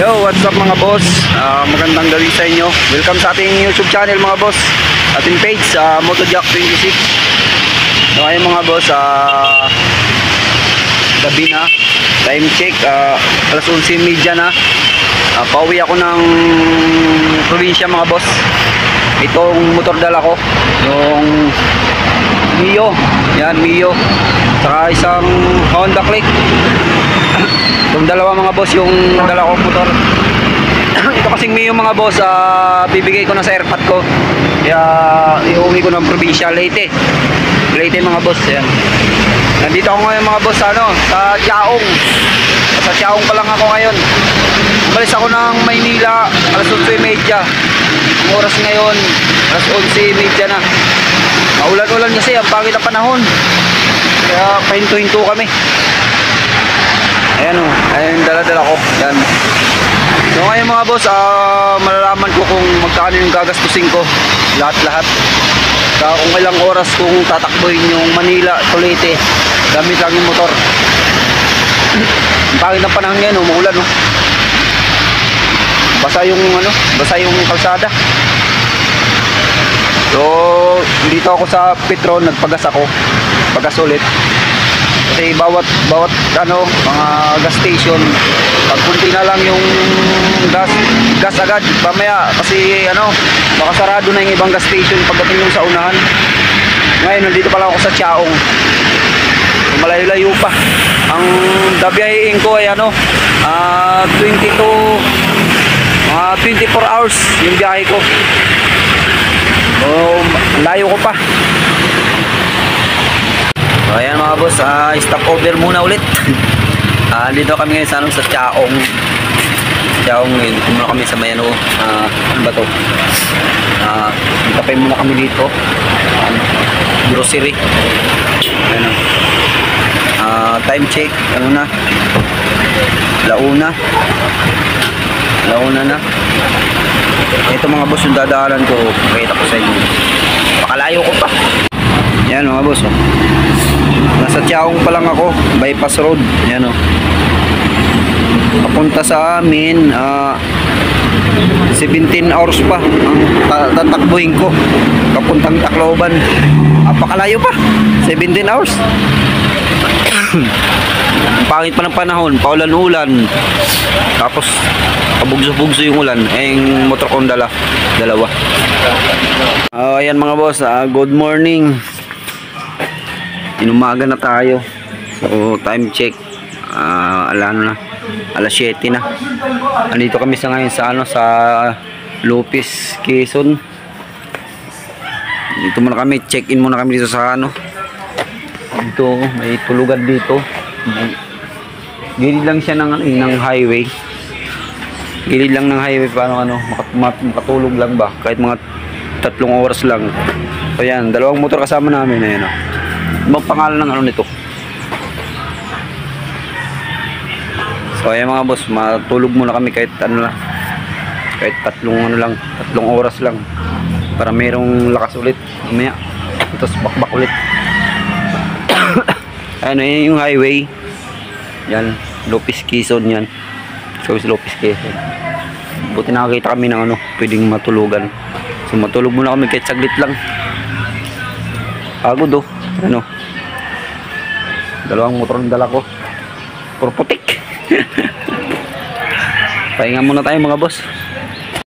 Yo, what's up mga boss? Magandang gabi sa inyo. Welcome sa ating YouTube channel mga boss. Ating page sa Motojack 26. So ayun mga boss, gabi na. Time check, alas 11:30 na. Pauwi ako ng probinsya mga boss. Itong motor dala ko, yung Mio. Yan, Mio. Saka isang Honda Click. Yung dalawa mga boss yung dala ko motor. Ito kasing Mio mga boss, bibigay ko na sa airpot ko. Kaya iuwi ko ng probinsya, Leyte mga boss. Yan. Nandito ako ngayon mga boss sa Chaong. Sa Chaong pa lang ako ngayon. Umalis ako ng Maynila alas 11:30. Ang oras ngayon alas 11:30 na. Ulan-ulan kasi, ang pangit ang panahon. Kaya pahinto-hinto kami. Ayan o, ayan dala-dala ko. Yan. So ngayon mga boss, malalaman ko kung magkano yung gagastusin ko. Lahat-lahat. Kung ilang oras kung tatakbohin yung Manila to Leyte, gamit lang yung motor. Ang pangit ng panahon ngayon, umuulan o. Basa yung kalsada. So dito ako sa Petron, nagpagas ako. Pagas ulit. Kasi bawat mga gas station, pag kunti na lang yung gas agad mamaya, kasi baka sarado na yung ibang gas station pagdating yung sa unahan. Ngayon nandito pala ako sa Chaong. Malayo-layo pa. Ang dabiyahin ko ay 24 hours yung biyahe ko. Layo ko pa. So ayan mga boss, stop over muna ulit. Dito kami ngayon sa Chaong. Dito muna kami sa Mayano. Ano ba to? Kapay muna kami dito. Grocery. Ayan. Time check. Launa na. Ito mga boss yung dadaanan ko. Pakita ko sa inyo. Pakalayo ko pa. Yan mga boss. Nasa Chaong pa lang ako. Bypass road. Yan papunta sa amin 17 hours pa ang tatakbuhin ko papuntang Tacloban. Pakalayo pa. 17 hours. Ang pangit pa ng panahon, paulan-ulan, tapos pabugso-bugso yung ulan. Yung motor kong dalawa. Ayan mga boss, good morning. Inumaga na tayo. So time check, alas 7 na. Andito kami ngayon sa Lopez, Quezon. Dito muna kami, check-in muna kami dito sa dito, may tulugan dito. Gilid lang siya ng highway. Gilid lang ng highway, paano makatulog lang ba? Kahit mga 3 oras lang. So yan, dalawang motor kasama namin. Ayan Ibang pangalan ng nito. So ayan mga boss, matulog muna kami kahit kahit 3 oras lang. Para mayroong lakas ulit. Mamaya, tapos bakbak ulit. Ayan yung highway. Yan, Lopez, Quezon yan. So Lopez, Quezon. Buti nakakita kami ng pwedeng matulugan. So matulog muna kami kahit saglit lang. Pagod dalawang motor ng dala ko. Purputik. Pahinga muna tayo mga boss.